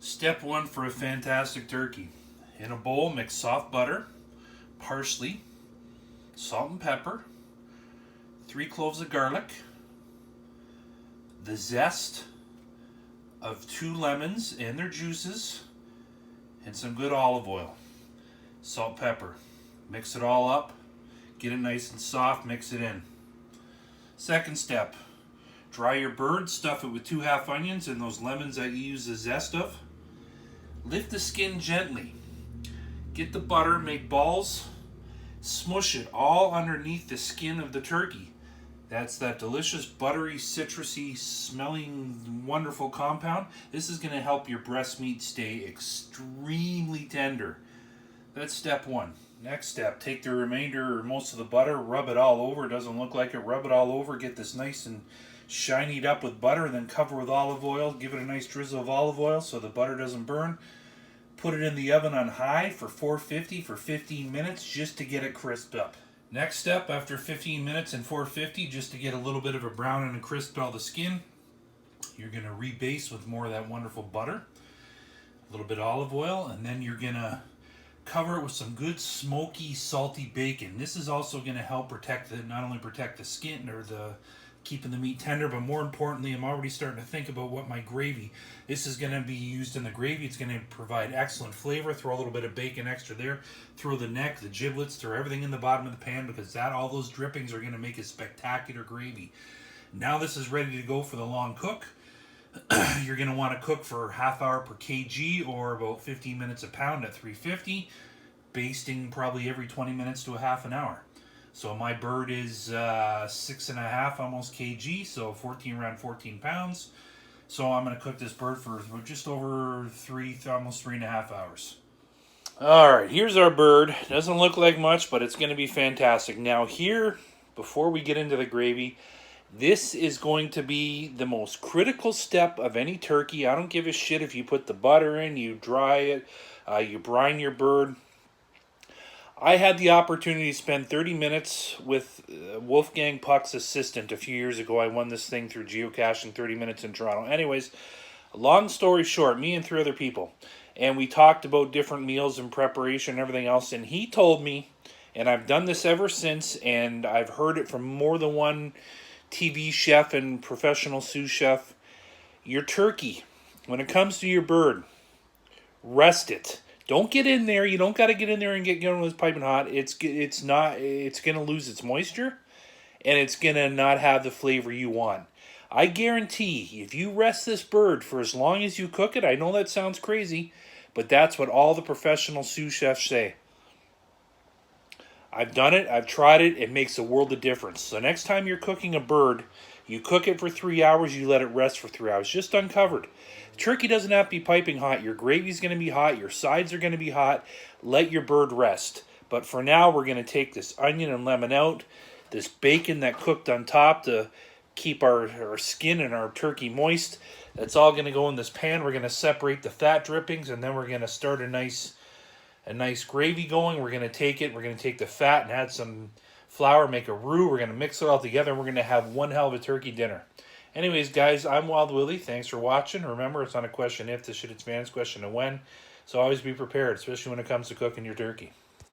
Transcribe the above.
Step one for a fantastic turkey. In a bowl, mix soft butter, parsley, salt and pepper, 3 cloves of garlic, the zest of 2 lemons and their juices, and some good olive oil. Salt, pepper. Mix it all up. Get it nice and soft. Mix it in. Second step. Dry your bird. Stuff it with 2 half onions and those lemons that you use the zest of. Lift the skin gently. Get the butter. Make balls. Smush it all underneath the skin of the turkey. That's that delicious, buttery, citrusy, smelling, wonderful compound. This is going to help your breast meat stay extremely tender. That's step one. Next step, take the remainder or most of the butter, rub it all over. It doesn't look like it. Rub it all over. Get this nice and shinied up with butter, and then cover with olive oil. Give it a nice drizzle of olive oil so the butter doesn't burn. Put it in the oven on high for 450 for 15 minutes just to get it crisped up. Next step, after 15 minutes and 450, just to get a little bit of a brown and a crisp all the skin, you're going to rebase with more of that wonderful butter, a little bit of olive oil, and then you're going to cover it with some good smoky, salty bacon. This is also going to help protect not only protect the skin or keeping the meat tender, but more importantly, I'm already starting to think about what my gravy. This is going to be used in the gravy. It's going to provide excellent flavor. Throw a little bit of bacon extra there. Throw the neck, the giblets, throw everything in the bottom of the pan, because all those drippings are going to make a spectacular gravy. Now this is ready to go for the long cook. You're going to want to cook for half hour per kg, or about 15 minutes a pound at 350, basting probably every 20 minutes to a half an hour. So my bird is 6.5 almost kg, so around 14 pounds. So I'm going to cook this bird for just over almost 3.5 hours. All right, here's our bird. Doesn't look like much, but it's going to be fantastic. Now here, before we get into the gravy, this is going to be the most critical step of any turkey. I don't give a shit if you put the butter in, you dry it, you brine your bird. I had the opportunity to spend 30 minutes with Wolfgang Puck's assistant a few years ago. I won this thing through geocaching, 30 minutes in Toronto. Anyways, long story short, me and 3 other people, and we talked about different meals and preparation and everything else, and he told me, and I've done this ever since, and I've heard it from more than one TV chef and professional sous chef, your turkey, when it comes to your bird, rest it. Don't get in there. You don't got to get in there and get going with piping hot. It's going to lose its moisture, and it's going to not have the flavor you want. I guarantee if you rest this bird for as long as you cook it, I know that sounds crazy, but that's what all the professional sous chefs say. I've done it. I've tried it. It makes a world of difference. So next time you're cooking a bird, you cook it for 3 hours, you let it rest for 3 hours, just uncovered. Turkey doesn't have to be piping hot. Your gravy's going to be hot. Your sides are going to be hot. Let your bird rest. But for now, we're going to take this onion and lemon out, this bacon that cooked on top to keep our skin and our turkey moist. That's all going to go in this pan. We're going to separate the fat drippings, and then we're going to start a nice gravy going. We're going to take the fat and add some flour, make a roux. We're going to mix it all together, and we're going to have one hell of a turkey dinner. Anyways, guys, I'm Wild Willie. Thanks for watching. Remember, it's not a question if, this shit, it's Van's question of when. So always be prepared, especially when it comes to cooking your turkey.